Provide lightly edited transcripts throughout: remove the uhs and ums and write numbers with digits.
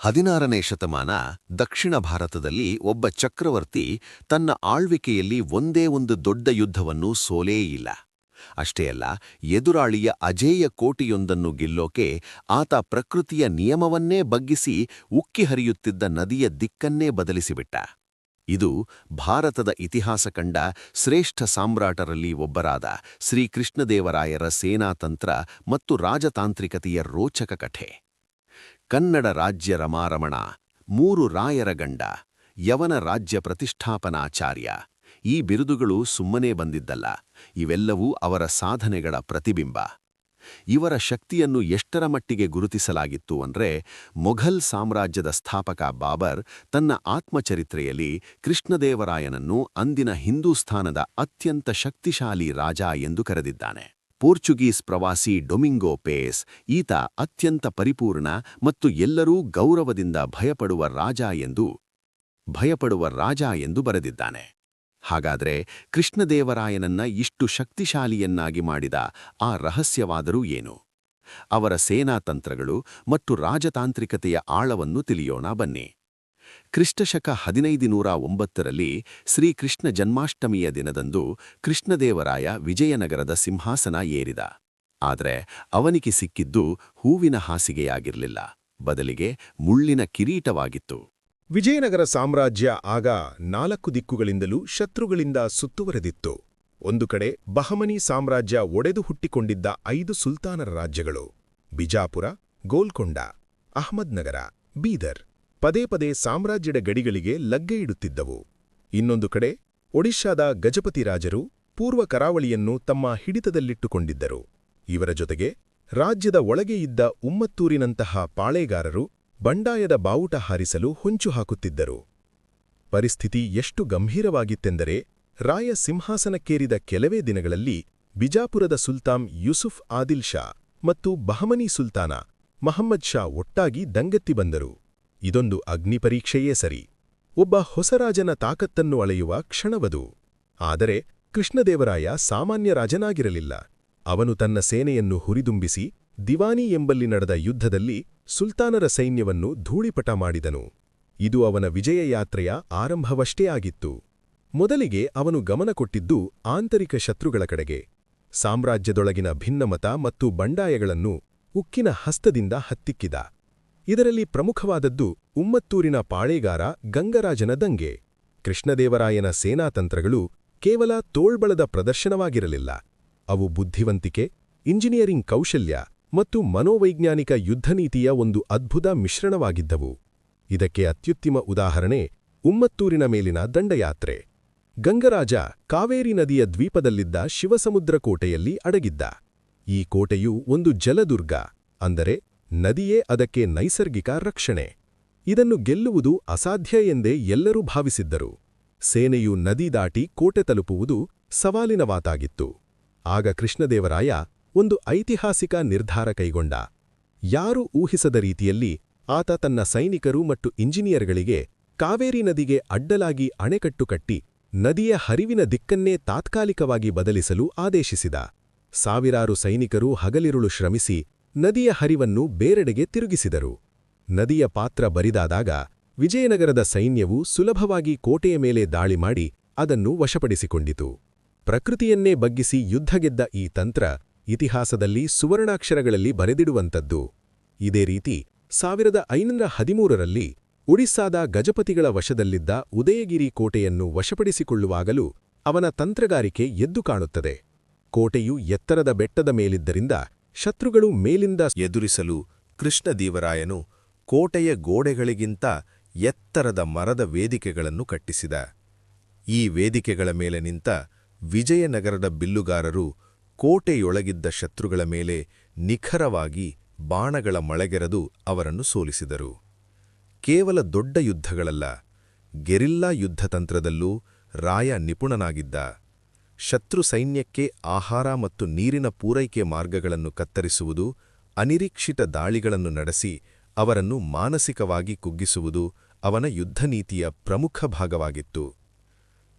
16ನೇ ಶತಮಾನ ದಕ್ಷಿಣ ಭಾರತದಲ್ಲಿ ಒಬ್ಬ ಚಕ್ರವರ್ತಿ ತನ್ನ ಆಳ್ವಿಕೆಯಲ್ಲಿ ಒಂದೇ ಒಂದು ದೊಡ್ಡ ಯುದ್ಧವನ್ನು ಸೋಲೇ ಇಲ್ಲ. ಅಷ್ಟೇ ಅಲ್ಲ, ಎದುರಾಳಿಯ ಅಜೇಯ ಕೋಟೆಯೊಂದನ್ನು ಗೆಲ್ಲೋಕೆ ಆತ ಪ್ರಕೃತಿಯ ನಿಯಮವನ್ನೇ ಬಗ್ಗಿಸಿ ಉಕ್ಕಿ ಹರಿಯುತ್ತಿದ್ದ ನದಿಯ ದಿಕ್ಕನ್ನೇ ಬದಲಿಸಿಬಿಟ್ಟ. ಇದು ಭಾರತದ ಇತಿಹಾಸ ಕಂಡ ಶ್ರೇಷ್ಠ ಸಾಮ್ರಾಟರಲ್ಲಿ ಒಬ್ಬರಾದ ಶ್ರೀಕೃಷ್ಣದೇವರಾಯರ ಸೇನಾತಂತ್ರ ಮತ್ತು ರಾಜತಾಂತ್ರಿಕತೆಯ ರೋಚಕ ಕಥೆ. ಕನ್ನಡ ರಾಜ್ಯ ರಮಾರಮಣ, 3 ರಾಯರ ಗಂಡ, ಯವನ ರಾಜ್ಯ ಪ್ರತಿಷ್ಠಾಪನಾಚಾರ್ಯ. ಈ ಬಿರುದುಗಳು ಸುಮ್ಮನೆ ಬಂದಿದ್ದಲ್ಲ, ಇವೆಲ್ಲವೂ ಅವರ ಸಾಧನೆಗಳ ಪ್ರತಿಬಿಂಬ. ಇವರ ಶಕ್ತಿಯನ್ನು ಎಷ್ಟರ ಮಟ್ಟಿಗೆ ಗುರುತಿಸಲಾಗಿತ್ತು ಅಂದ್ರೆ, ಮೊಘಲ್ ಸಾಮ್ರಾಜ್ಯದ ಸ್ಥಾಪಕ ಬಾಬರ್ ತನ್ನ ಆತ್ಮಚರಿತ್ರೆಯಲ್ಲಿ ಕೃಷ್ಣದೇವರಾಯನನ್ನು ಅಂದಿನ ಹಿಂದೂಸ್ಥಾನದ ಅತ್ಯಂತ ಶಕ್ತಿಶಾಲಿ ರಾಜ ಎಂದು ಕರೆದಿದ್ದಾನೆ. ಪೋರ್ಚುಗೀಸ್ ಪ್ರವಾಸಿ ಡೊಮಿಂಗೋ ಪೇಸ್ ಈತ ಅತ್ಯಂತ ಪರಿಪೂರ್ಣ ಮತ್ತು ಎಲ್ಲರೂ ಗೌರವದಿಂದ ಭಯಪಡುವ ರಾಜ ಎಂದು ಬರೆದಿದ್ದಾನೆ. ಹಾಗಾದ್ರೆ ಕೃಷ್ಣದೇವರಾಯನನ್ನ ಇಷ್ಟು ಶಕ್ತಿಶಾಲಿಯನ್ನಾಗಿ ಮಾಡಿದ ಆ ರಹಸ್ಯವಾದರೂ ಏನು? ಅವರ ಸೇನಾತಂತ್ರಗಳು ಮತ್ತು ರಾಜತಾಂತ್ರಿಕತೆಯ ಆಳವನ್ನು ತಿಳಿಯೋಣ ಬನ್ನಿ. ಕ್ರಿಸ್ತಶಕ 1509ರಲ್ಲಿ ಶ್ರೀಕೃಷ್ಣ ಜನ್ಮಾಷ್ಟಮಿಯ ದಿನದಂದು ಕೃಷ್ಣದೇವರಾಯ ವಿಜಯನಗರದ ಸಿಂಹಾಸನ ಏರಿದ. ಆದರೆ ಅವನಿಗೆ ಸಿಕ್ಕಿದ್ದು ಹೂವಿನ ಹಾಸಿಗೆಯಾಗಿರಲಿಲ್ಲ, ಬದಲಿಗೆ ಮುಳ್ಳಿನ ಕಿರೀಟವಾಗಿತ್ತು. ವಿಜಯನಗರ ಸಾಮ್ರಾಜ್ಯ ಆಗ 4 ದಿಕ್ಕುಗಳಿಂದಲೂ ಶತ್ರುಗಳಿಂದ ಸುತ್ತುವರೆದಿತ್ತು. ಒಂದು ಕಡೆ ಬಹಮನಿ ಸಾಮ್ರಾಜ್ಯ ಒಡೆದು ಹುಟ್ಟಿಕೊಂಡಿದ್ದ 5 ಸುಲ್ತಾನರ ರಾಜ್ಯಗಳು: ಬಿಜಾಪುರ, ಗೋಲ್ಕೊಂಡ, ಅಹ್ಮದ್ನಗರ, ಬೀದರ್ ಪದೇ ಪದೇ ಸಾಮ್ರಾಜ್ಯದ ಗಡಿಗಳಿಗೆ ಲಗ್ಗೆಯಿಡುತ್ತಿದ್ದವು. ಇನ್ನೊಂದು ಕಡೆ ಒಡಿಶಾದ ಗಜಪತಿ ರಾಜರು ಪೂರ್ವ ಕರಾವಳಿಯನ್ನು ತಮ್ಮ ಹಿಡಿತದಲ್ಲಿಟ್ಟುಕೊಂಡಿದ್ದರು. ಇವರ ಜೊತೆಗೆ ರಾಜ್ಯದ ಒಳಗೆ ಇದ್ದ ಉಮ್ಮತ್ತೂರಿನಂತಹ ಪಾಳೇಗಾರರು ಬಂಡಾಯದ ಬಾವುಟ ಹಾರಿಸಲು ಹೊಂಚು ಹಾಕುತ್ತಿದ್ದರು. ಪರಿಸ್ಥಿತಿ ಎಷ್ಟು ಗಂಭೀರವಾಗಿತ್ತೆಂದರೆ, ರಾಯ ಸಿಂಹಾಸನಕ್ಕೇರಿದ ಕೆಲವೇ ದಿನಗಳಲ್ಲಿ ಬಿಜಾಪುರದ ಸುಲ್ತಾನ್ ಯೂಸುಫ್ ಆದಿಲ್ ಶಾ ಮತ್ತು ಬಹಮನಿ ಸುಲ್ತಾನ ಮಹಮ್ಮದ್ ಶಾ ಒಟ್ಟಾಗಿ ದಂಗೆತ್ತಿ ಬಂದರು. ಇದೊಂದು ಅಗ್ನಿಪರೀಕ್ಷೆಯೇ ಸರಿ, ಒಬ್ಬ ಹೊಸ ರಾಜನ ತಾಕತ್ತನ್ನು ಅಳೆಯುವ ಕ್ಷಣವದು. ಆದರೆ ಕೃಷ್ಣದೇವರಾಯ ಸಾಮಾನ್ಯ ರಾಜನಾಗಿರಲಿಲ್ಲ. ಅವನು ತನ್ನ ಸೇನೆಯನ್ನು ಹುರಿದುಂಬಿಸಿ ದಿವಾನಿ ಎಂಬಲ್ಲಿ ನಡೆದ ಯುದ್ಧದಲ್ಲಿ ಸುಲ್ತಾನರ ಸೈನ್ಯವನ್ನು ಧೂಳಿಪಟ ಮಾಡಿದನು. ಇದು ಅವನ ವಿಜಯ ಯಾತ್ರೆಯ ಆರಂಭವಷ್ಟೇ ಆಗಿತ್ತು. ಮೊದಲಿಗೆ ಅವನು ಗಮನ ಕೊಟ್ಟಿದ್ದು ಆಂತರಿಕ ಶತ್ರುಗಳ ಕಡೆಗೆ. ಸಾಮ್ರಾಜ್ಯದೊಳಗಿನ ಭಿನ್ನಮತ ಮತ್ತು ಬಂಡಾಯಗಳನ್ನು ಉಕ್ಕಿನ ಹಸ್ತದಿಂದ ಹತ್ತಿಕ್ಕಿದ. ಇದರಲ್ಲಿ ಪ್ರಮುಖವಾದದ್ದು ಉಮ್ಮತ್ತೂರಿನ ಪಾಳೇಗಾರ ಗಂಗರಾಜನ ದಂಗೆ. ಕೃಷ್ಣದೇವರಾಯನ ಸೇನಾತಂತ್ರಗಳು ಕೇವಲ ತೋಳ್ಬಳದ ಪ್ರದರ್ಶನವಾಗಿರಲಿಲ್ಲ. ಅವು ಬುದ್ಧಿವಂತಿಕೆ, ಇಂಜಿನಿಯರಿಂಗ್ ಕೌಶಲ್ಯ ಮತ್ತು ಮನೋವೈಜ್ಞಾನಿಕ ಯುದ್ಧನೀತಿಯ ಒಂದು ಅದ್ಭುತ ಮಿಶ್ರಣವಾಗಿದ್ದವು. ಇದಕ್ಕೆ ಅತ್ಯುತ್ತಮ ಉದಾಹರಣೆ ಉಮ್ಮತ್ತೂರಿನ ಮೇಲಿನ ದಂಡಯಾತ್ರೆ. ಗಂಗರಾಜ ಕಾವೇರಿ ನದಿಯ ದ್ವೀಪದಲ್ಲಿದ್ದ ಶಿವಸಮುದ್ರ ಕೋಟೆಯಲ್ಲಿ ಅಡಗಿದ್ದ. ಈ ಕೋಟೆಯು ಒಂದು ಜಲದುರ್ಗ, ಅಂದರೆ ನದಿಯೇ ಅದಕ್ಕೆ ನೈಸರ್ಗಿಕ ರಕ್ಷಣೆ. ಇದನ್ನು ಗೆಲ್ಲುವುದು ಅಸಾಧ್ಯ ಎಂದೇ ಎಲ್ಲರೂ ಭಾವಿಸಿದ್ದರು. ಸೇನೆಯು ನದಿ ದಾಟಿ ಕೋಟೆ ತಲುಪುವುದು ಸವಾಲಿನ ಮಾತಾಗಿತ್ತು. ಆಗ ಕೃಷ್ಣದೇವರಾಯ ಒಂದು ಐತಿಹಾಸಿಕ ನಿರ್ಧಾರ ಕೈಗೊಂಡ. ಯಾರೂ ಊಹಿಸದ ರೀತಿಯಲ್ಲಿ ಆತ ತನ್ನ ಸೈನಿಕರು ಮತ್ತು ಇಂಜಿನಿಯರ್ಗಳಿಗೆ ಕಾವೇರಿ ನದಿಗೆ ಅಡ್ಡಲಾಗಿ ಅಣೆಕಟ್ಟು ಕಟ್ಟಿ ನದಿಯ ಹರಿವಿನ ದಿಕ್ಕನ್ನೇ ತಾತ್ಕಾಲಿಕವಾಗಿ ಬದಲಿಸಲು ಆದೇಶಿಸಿದ. ಸಾವಿರಾರು ಸೈನಿಕರು ಹಗಲಿರುಳು ಶ್ರಮಿಸಿ ನದಿಯ ಹರಿವನ್ನು ಬೇರೆಡೆಗೆ ತಿರುಗಿಸಿದರು. ನದಿಯ ಪಾತ್ರ ಬರಿದಾದಾಗ ವಿಜಯನಗರದ ಸೈನ್ಯವು ಸುಲಭವಾಗಿ ಕೋಟೆಯ ಮೇಲೆ ದಾಳಿ ಮಾಡಿ ಅದನ್ನು ವಶಪಡಿಸಿಕೊಂಡಿತು. ಪ್ರಕೃತಿಯನ್ನೇ ಬಗ್ಗಿಸಿ ಯುದ್ಧ ಗೆದ್ದ ಈ ತಂತ್ರ ಇತಿಹಾಸದಲ್ಲಿ ಸುವರ್ಣಾಕ್ಷರಗಳಲ್ಲಿ ಬರೆದಿಡುವಂಥದ್ದು. ಇದೇ ರೀತಿ 1513ರಲ್ಲಿ ಒಡಿಸ್ಸಾದ ಗಜಪತಿಗಳ ವಶದಲ್ಲಿದ್ದ ಉದಯಗಿರಿ ಕೋಟೆಯನ್ನು ವಶಪಡಿಸಿಕೊಳ್ಳುವಾಗಲೂ ಅವನ ತಂತ್ರಗಾರಿಕೆ ಎದ್ದು ಕಾಣುತ್ತದೆ. ಕೋಟೆಯು ಎತ್ತರದ ಬೆಟ್ಟದ ಮೇಲಿದ್ದರಿಂದ ಶತ್ರುಗಳು ಮೇಲಿಂದ ಎದುರಿಸಲು ಕೃಷ್ಣದೇವರಾಯನು ಕೋಟೆಯ ಗೋಡೆಗಳಿಗಿಂತ ಎತ್ತರದ ಮರದ ವೇದಿಕೆಗಳನ್ನು ಕಟ್ಟಿಸಿದ. ಈ ವೇದಿಕೆಗಳ ಮೇಲೆ ನಿಂತ ವಿಜಯನಗರದ ಬಿಲ್ಲುಗಾರರು ಕೋಟೆಯೊಳಗಿದ್ದ ಶತ್ರುಗಳ ಮೇಲೆ ನಿಖರವಾಗಿ ಬಾಣಗಳ ಮಳೆಗೆರೆದು ಅವರನ್ನು ಸೋಲಿಸಿದರು. ಕೇವಲ ದೊಡ್ಡ ಯುದ್ಧಗಳಲ್ಲ, ಗೆರಿಲ್ಲಾ ಯುದ್ಧತಂತ್ರದಲ್ಲೂ ರಾಯ ನಿಪುಣನಾಗಿದ್ದ. ಶತ್ರು ಸೈನ್ಯಕ್ಕೆ ಆಹಾರ ಮತ್ತು ನೀರಿನ ಪೂರೈಕೆ ಮಾರ್ಗಗಳನ್ನು ಕತ್ತರಿಸುವುದು, ಅನಿರೀಕ್ಷಿತ ದಾಳಿಗಳನ್ನು ನಡೆಸಿ ಅವರನ್ನು ಮಾನಸಿಕವಾಗಿ ಕುಗ್ಗಿಸುವುದು ಅವನ ಯುದ್ಧನೀತಿಯ ಪ್ರಮುಖ ಭಾಗವಾಗಿತ್ತು.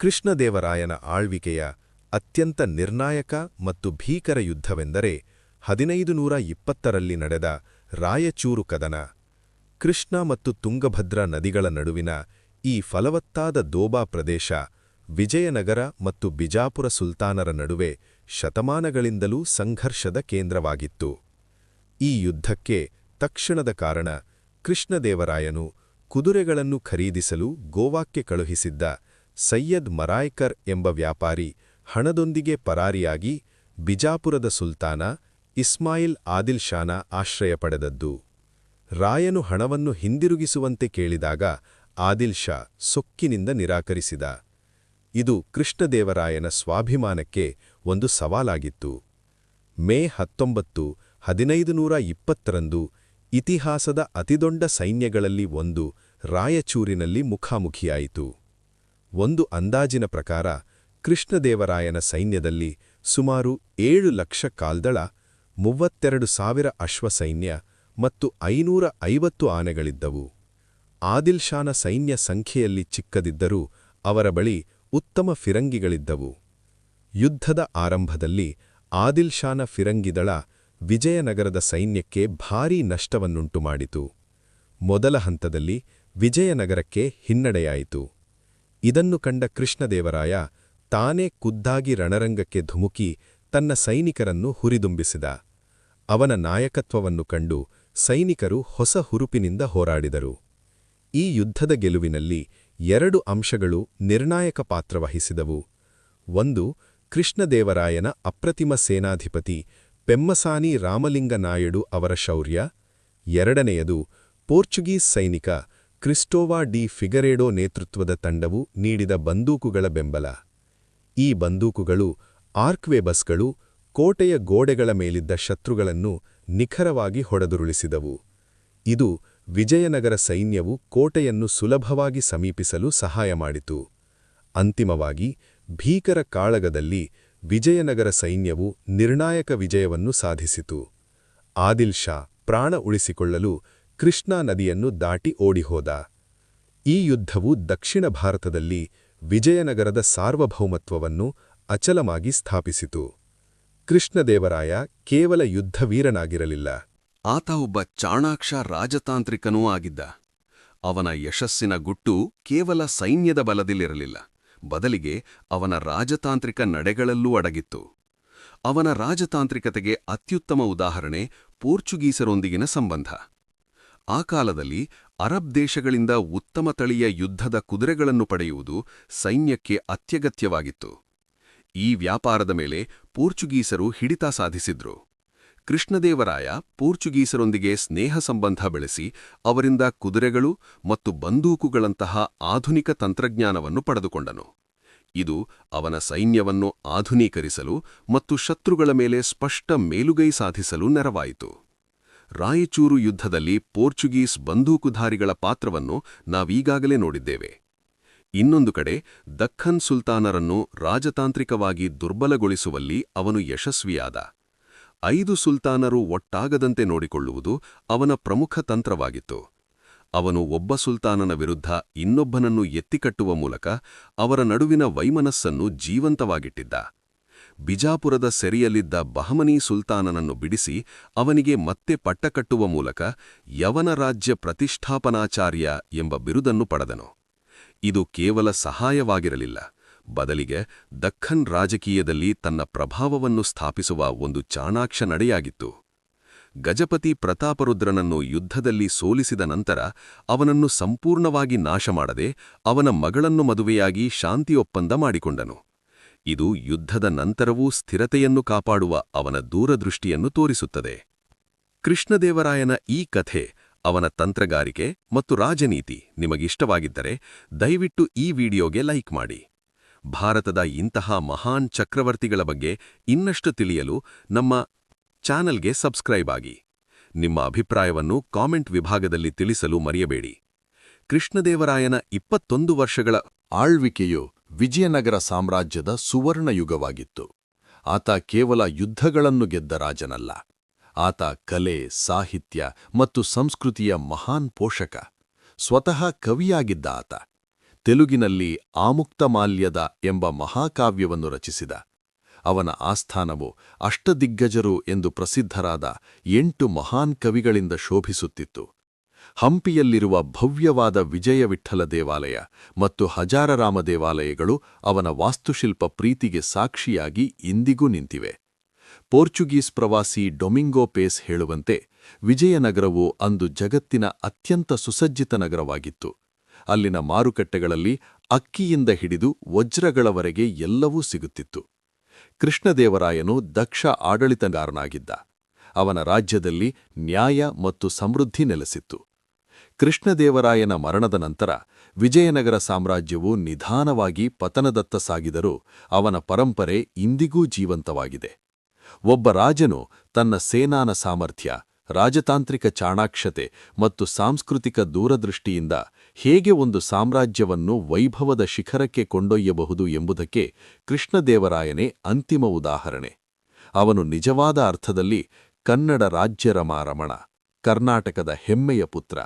ಕೃಷ್ಣದೇವರಾಯನ ಆಳ್ವಿಕೆಯ ಅತ್ಯಂತ ನಿರ್ಣಾಯಕ ಮತ್ತು ಭೀಕರ ಯುದ್ಧವೆಂದರೆ 1520ರಲ್ಲಿ ನಡೆದ ರಾಯಚೂರು ಕದನ. ಕೃಷ್ಣ ಮತ್ತು ತುಂಗಭದ್ರಾ ನದಿಗಳ ನಡುವಿನ ಈ ಫಲವತ್ತಾದ ದೋಬಾ ಪ್ರದೇಶ ವಿಜಯನಗರ ಮತ್ತು ಬಿಜಾಪುರ ಸುಲ್ತಾನರ ನಡುವೆ ಶತಮಾನಗಳಿಂದಲೂ ಸಂಘರ್ಷದ ಕೇಂದ್ರವಾಗಿತ್ತು. ಈ ಯುದ್ಧಕ್ಕೆ ತಕ್ಷಣದ ಕಾರಣ ಕೃಷ್ಣದೇವರಾಯನು ಕುದುರೆಗಳನ್ನು ಖರೀದಿಸಲು ಗೋವಾಕ್ಕೆ ಕಳುಹಿಸಿದ್ದ ಸೈಯದ್ ಮರಾಯ್ಕರ್ ಎಂಬ ವ್ಯಾಪಾರಿ ಹಣದೊಂದಿಗೆ ಪರಾರಿಯಾಗಿ ಬಿಜಾಪುರದ ಸುಲ್ತಾನ ಇಸ್ಮಾಯಿಲ್ ಆದಿಲ್ ಷಾನ ಆಶ್ರಯ ಪಡೆದದ್ದು. ರಾಯನು ಹಣವನ್ನು ಹಿಂದಿರುಗಿಸುವಂತೆ ಕೇಳಿದಾಗ ಆದಿಲ್ ಷಾ ಸೊಕ್ಕಿನಿಂದ ನಿರಾಕರಿಸಿದ. ಇದು ಕೃಷ್ಣದೇವರಾಯನ ಸ್ವಾಭಿಮಾನಕ್ಕೆ ಒಂದು ಸವಾಲಾಗಿತ್ತು. ಮೇ 19, 1520ರಂದು ಇತಿಹಾಸದ ಅತಿದೊಡ್ಡ ಸೈನ್ಯಗಳಲ್ಲಿ ಒಂದು ರಾಯಚೂರಿನಲ್ಲಿ ಮುಖಾಮುಖಿಯಾಯಿತು. ಒಂದು ಅಂದಾಜಿನ ಪ್ರಕಾರ ಕೃಷ್ಣದೇವರಾಯನ ಸೈನ್ಯದಲ್ಲಿ ಸುಮಾರು 7 ಲಕ್ಷ ಕಾಲ್ದಳ, 32,000 ಅಶ್ವಸೈನ್ಯ ಮತ್ತು 550 ಆನೆಗಳಿದ್ದವು. ಆದಿಲ್ ಷಾನ ಸೈನ್ಯ ಸಂಖ್ಯೆಯಲ್ಲಿ ಚಿಕ್ಕದಿದ್ದರೂ ಅವರ ಬಳಿ ಉತ್ತಮ ಫಿರಂಗಿಗಳಿದ್ದವು. ಯುದ್ಧದ ಆರಂಭದಲ್ಲಿ ಆದಿಲ್ ಷಾನ ಫಿರಂಗಿದಳ ವಿಜಯನಗರದ ಸೈನ್ಯಕ್ಕೆ ಭಾರೀ ನಷ್ಟವನ್ನುಂಟುಮಾಡಿತು. ಮೊದಲ ಹಂತದಲ್ಲಿ ವಿಜಯನಗರಕ್ಕೆ ಹಿನ್ನಡೆಯಾಯಿತು. ಇದನ್ನು ಕಂಡ ಕೃಷ್ಣದೇವರಾಯ ತಾನೇ ಖುದ್ದಾಗಿ ರಣರಂಗಕ್ಕೆ ಧುಮುಕಿ ತನ್ನ ಸೈನಿಕರನ್ನು ಹುರಿದುಂಬಿಸಿದ. ಅವನ ನಾಯಕತ್ವವನ್ನು ಕಂಡು ಸೈನಿಕರು ಹೊಸ ಹುರುಪಿನಿಂದ ಹೋರಾಡಿದರು. ಈ ಯುದ್ಧದ ಗೆಲುವಿನಲ್ಲಿ 2 ಅಂಶಗಳು ನಿರ್ಣಾಯಕ ಪಾತ್ರವಹಿಸಿದವು. ಒಂದು, ಕೃಷ್ಣದೇವರಾಯನ ಅಪ್ರತಿಮ ಸೇನಾಧಿಪತಿ ಪೆಮ್ಮಸಾನಿ ರಾಮಲಿಂಗ ನಾಯಡು ಅವರ ಶೌರ್ಯ. ಎರಡನೆಯದು, ಪೋರ್ಚುಗೀಸ್ ಸೈನಿಕ ಕ್ರಿಸ್ಟೋವಾ ಡಿ ಫಿಗರೇಡೋ ನೇತೃತ್ವದ ತಂಡವು ನೀಡಿದ ಬಂದೂಕುಗಳ ಬೆಂಬಲ. ಈ ಬಂದೂಕುಗಳು ಆರ್ಕ್ವೆಬಸ್ಗಳು ಕೋಟೆಯ ಗೋಡೆಗಳ ಮೇಲಿದ್ದ ಶತ್ರುಗಳನ್ನು ನಿಖರವಾಗಿ ಹೊಡೆದುರುಳಿಸಿದವು. ಇದು ವಿಜಯನಗರ ಸೈನ್ಯವು ಕೋಟೆಯನ್ನು ಸುಲಭವಾಗಿ ಸಮೀಪಿಸಲು ಸಹಾಯ ಮಾಡಿತು. ಅಂತಿಮವಾಗಿ ಭೀಕರ ಕಾಳಗದಲ್ಲಿ ವಿಜಯನಗರ ಸೈನ್ಯವು ನಿರ್ಣಾಯಕ ವಿಜಯವನ್ನು ಸಾಧಿಸಿತು. ಆದಿಲ್ ಷಾ ಪ್ರಾಣ ಉಳಿಸಿಕೊಳ್ಳಲು ಕೃಷ್ಣಾ ನದಿಯನ್ನು ದಾಟಿ ಓಡಿಹೋದ. ಈ ಯುದ್ಧವು ದಕ್ಷಿಣ ಭಾರತದಲ್ಲಿ ವಿಜಯನಗರದ ಸಾರ್ವಭೌಮತ್ವವನ್ನು ಅಚಲವಾಗಿ ಸ್ಥಾಪಿಸಿತು. ಕೃಷ್ಣದೇವರಾಯ ಕೇವಲ ಯುದ್ಧವೀರನಾಗಿರಲಿಲ್ಲ. ಆತ ಒಬ್ಬ ಚಾಣಾಕ್ಷ ರಾಜತಾಂತ್ರಿಕನೂ ಆಗಿದ್ದ. ಅವನ ಯಶಸ್ಸಿನ ಗುಟ್ಟು ಕೇವಲ ಸೈನ್ಯದ ಬಲದಲ್ಲಿರಲಿಲ್ಲ, ಬದಲಿಗೆ ಅವನ ರಾಜತಾಂತ್ರಿಕ ನಡೆಗಳಲ್ಲೂ ಅಡಗಿತ್ತು. ಅವನ ರಾಜತಾಂತ್ರಿಕತೆಗೆ ಅತ್ಯುತ್ತಮ ಉದಾಹರಣೆ ಪೋರ್ಚುಗೀಸರೊಂದಿಗಿನ ಸಂಬಂಧ. ಆ ಕಾಲದಲ್ಲಿ ಅರಬ್ ದೇಶಗಳಿಂದ ಉತ್ತಮ ತಳಿಯ ಯುದ್ಧದ ಕುದುರೆಗಳನ್ನು ಪಡೆಯುವುದು ಸೈನ್ಯಕ್ಕೆ ಅತ್ಯಗತ್ಯವಾಗಿತ್ತು. ಈ ವ್ಯಾಪಾರದ ಮೇಲೆ ಪೋರ್ಚುಗೀಸರು ಹಿಡಿತ ಸಾಧಿಸಿದ್ರು. ಕೃಷ್ಣದೇವರಾಯ ಪೋರ್ಚುಗೀಸರೊಂದಿಗೆ ಸ್ನೇಹ ಸಂಬಂಧ ಬೆಳೆಸಿ ಅವರಿಂದ ಕುದುರೆಗಳು ಮತ್ತು ಬಂದೂಕುಗಳಂತಹ ಆಧುನಿಕ ತಂತ್ರಜ್ಞಾನವನ್ನು ಪಡೆದುಕೊಂಡನು. ಇದು ಅವನ ಸೈನ್ಯವನ್ನು ಆಧುನೀಕರಿಸಲು ಮತ್ತು ಶತ್ರುಗಳ ಮೇಲೆ ಸ್ಪಷ್ಟ ಮೇಲುಗೈ ಸಾಧಿಸಲು ನೆರವಾಯಿತು. ರಾಯಚೂರು ಯುದ್ಧದಲ್ಲಿ ಪೋರ್ಚುಗೀಸ್ ಬಂದೂಕುಧಾರಿಗಳ ಪಾತ್ರವನ್ನು ನಾವೀಗಾಗಲೇ ನೋಡಿದ್ದೇವೆ. ಇನ್ನೊಂದು ಕಡೆ ದಖ್ಖನ್ ಸುಲ್ತಾನರನ್ನು ರಾಜತಾಂತ್ರಿಕವಾಗಿ ದುರ್ಬಲಗೊಳಿಸುವಲ್ಲಿ ಅವನು ಯಶಸ್ವಿಯಾದ. 5 ಸುಲ್ತಾನರು ಒಟ್ಟಾಗದಂತೆ ನೋಡಿಕೊಳ್ಳುವುದು ಅವನ ಪ್ರಮುಖ ತಂತ್ರವಾಗಿತ್ತು. ಅವನು ಒಬ್ಬ ಸುಲ್ತಾನನ ವಿರುದ್ಧ ಇನ್ನೊಬ್ಬನನ್ನು ಎತ್ತಿಕಟ್ಟುವ ಮೂಲಕ ಅವರ ನಡುವಿನ ವೈಮನಸ್ಸನ್ನು ಜೀವಂತವಾಗಿಟ್ಟಿದ್ದ. ಬಿಜಾಪುರದ ಸೆರೆಯಲ್ಲಿದ್ದ ಬಹಮನಿ ಸುಲ್ತಾನನನ್ನು ಬಿಡಿಸಿ ಅವನಿಗೆ ಮತ್ತೆ ಪಟ್ಟಕಟ್ಟುವ ಮೂಲಕ ಯವನ ರಾಜ್ಯ ಪ್ರತಿಷ್ಠಾಪನಾಚಾರ್ಯ ಎಂಬ ಬಿರುದನ್ನು ಪಡೆದನು. ಇದು ಕೇವಲ ಸಹಾಯವಾಗಿರಲಿಲ್ಲ, ಬದಲಿಗೆ ದಖ್ಖನ್ ರಾಜಕೀಯದಲ್ಲಿ ತನ್ನ ಪ್ರಭಾವವನ್ನು ಸ್ಥಾಪಿಸುವ ಒಂದು ಚಾಣಾಕ್ಷ ನಡೆಯಾಗಿತ್ತು. ಗಜಪತಿ ಪ್ರತಾಪರುದ್ರನನ್ನು ಯುದ್ಧದಲ್ಲಿ ಸೋಲಿಸಿದ ನಂತರ ಅವನನ್ನು ಸಂಪೂರ್ಣವಾಗಿ ನಾಶ ಮಾಡದೆ ಅವನ ಮಗಳನ್ನು ಮದುವೆಯಾಗಿ ಶಾಂತಿ ಒಪ್ಪಂದ ಮಾಡಿಕೊಂಡನು. ಇದು ಯುದ್ಧದ ನಂತರವೂ ಸ್ಥಿರತೆಯನ್ನು ಕಾಪಾಡುವ ಅವನ ದೂರದೃಷ್ಟಿಯನ್ನು ತೋರಿಸುತ್ತದೆ. ಕೃಷ್ಣದೇವರಾಯನ ಈ ಕಥೆ, ಅವನ ತಂತ್ರಗಾರಿಕೆ ಮತ್ತು ರಾಜನೀತಿ ನಿಮಗಿಷ್ಟವಾಗಿದ್ದರೆ ದಯವಿಟ್ಟು ಈ ವಿಡಿಯೋಗೆ ಲೈಕ್ ಮಾಡಿ. ಭಾರತದ ಇಂತಹ ಮಹಾನ್ ಚಕ್ರವರ್ತಿಗಳ ಬಗ್ಗೆ ಇನ್ನಷ್ಟು ತಿಳಿಯಲು ನಮ್ಮ ಚಾನಲ್ಗೆ ಸಬ್ಸ್ಕ್ರೈಬ್ ಆಗಿ. ನಿಮ್ಮ ಅಭಿಪ್ರಾಯವನ್ನು ಕಾಮೆಂಟ್ ವಿಭಾಗದಲ್ಲಿ ತಿಳಿಸಲು ಮರೆಯಬೇಡಿ. ಕೃಷ್ಣದೇವರಾಯನ 21 ವರ್ಷಗಳ ಆಳ್ವಿಕೆಯು ವಿಜಯನಗರ ಸಾಮ್ರಾಜ್ಯದ ಸುವರ್ಣಯುಗವಾಗಿತ್ತು. ಆತ ಕೇವಲ ಯುದ್ಧಗಳನ್ನು ಗೆದ್ದ ರಾಜನಲ್ಲ, ಆತ ಕಲೆ, ಸಾಹಿತ್ಯ ಮತ್ತು ಸಂಸ್ಕೃತಿಯ ಮಹಾನ್ ಪೋಷಕ. ಸ್ವತಃ ಕವಿಯಾಗಿದ್ದ ಆತ ತೆಲುಗಿನಲ್ಲಿ ಆಮುಕ್ತಮಾಲ್ಯದ ಎಂಬ ಮಹಾಕಾವ್ಯವನ್ನು ರಚಿಸಿದ. ಅವನ ಆಸ್ಥಾನವು ಅಷ್ಟದಿಗ್ಗಜರು ಎಂದು ಪ್ರಸಿದ್ಧರಾದ 8 ಮಹಾನ್ ಕವಿಗಳಿಂದ ಶೋಭಿಸುತ್ತಿತ್ತು. ಹಂಪಿಯಲ್ಲಿರುವ ಭವ್ಯವಾದ ವಿಜಯವಿಠ್ಠಲ ದೇವಾಲಯ ಮತ್ತು ಹಜಾರರಾಮ ದೇವಾಲಯಗಳು ಅವನ ವಾಸ್ತುಶಿಲ್ಪ ಪ್ರೀತಿಗೆ ಸಾಕ್ಷಿಯಾಗಿ ಇಂದಿಗೂ ನಿಂತಿವೆ. ಪೋರ್ಚುಗೀಸ್ ಪ್ರವಾಸಿ ಡೊಮಿಂಗೋ ಪೇಸ್ ಹೇಳುವಂತೆ, ವಿಜಯನಗರವು ಅಂದು ಜಗತ್ತಿನ ಅತ್ಯಂತ ಸುಸಜ್ಜಿತ ನಗರವಾಗಿತ್ತು. ಅಲ್ಲಿನ ಮಾರುಕಟ್ಟೆಗಳಲ್ಲಿ ಅಕ್ಕಿಯಿಂದ ಹಿಡಿದು ವಜ್ರಗಳವರೆಗೆ ಎಲ್ಲವೂ ಸಿಗುತ್ತಿತ್ತು. ಕೃಷ್ಣದೇವರಾಯನು ದಕ್ಷ ಆಡಳಿತಗಾರನಾಗಿದ್ದ. ಅವನ ರಾಜ್ಯದಲ್ಲಿ ನ್ಯಾಯ ಮತ್ತು ಸಮೃದ್ಧಿ ನೆಲೆಸಿತ್ತು. ಕೃಷ್ಣದೇವರಾಯನ ಮರಣದ ನಂತರ ವಿಜಯನಗರ ಸಾಮ್ರಾಜ್ಯವು ನಿಧಾನವಾಗಿ ಪತನದತ್ತ ಸಾಗಿದರೂ ಅವನ ಪರಂಪರೆ ಇಂದಿಗೂ ಜೀವಂತವಾಗಿದೆ. ಒಬ್ಬ ರಾಜನು ತನ್ನ ಸೇನಾನ ಸಾಮರ್ಥ್ಯ, ರಾಜತಾಂತ್ರಿಕ ಚಾಣಾಕ್ಷತೆ ಮತ್ತು ಸಾಂಸ್ಕೃತಿಕ ದೂರದೃಷ್ಟಿಯಿಂದ ಹೇಗೆ ಒಂದು ಸಾಮ್ರಾಜ್ಯವನ್ನು ವೈಭವದ ಶಿಖರಕ್ಕೆ ಕೊಂಡೊಯ್ಯಬಹುದು ಎಂಬುದಕ್ಕೆ ಕೃಷ್ಣದೇವರಾಯನೇ ಅಂತಿಮ ಉದಾಹರಣೆ. ಅವನು ನಿಜವಾದ ಅರ್ಥದಲ್ಲಿ ಕನ್ನಡ ರಾಜ್ಯರಮಾರಮಣ, ಕರ್ನಾಟಕದ ಹೆಮ್ಮೆಯ ಪುತ್ರ.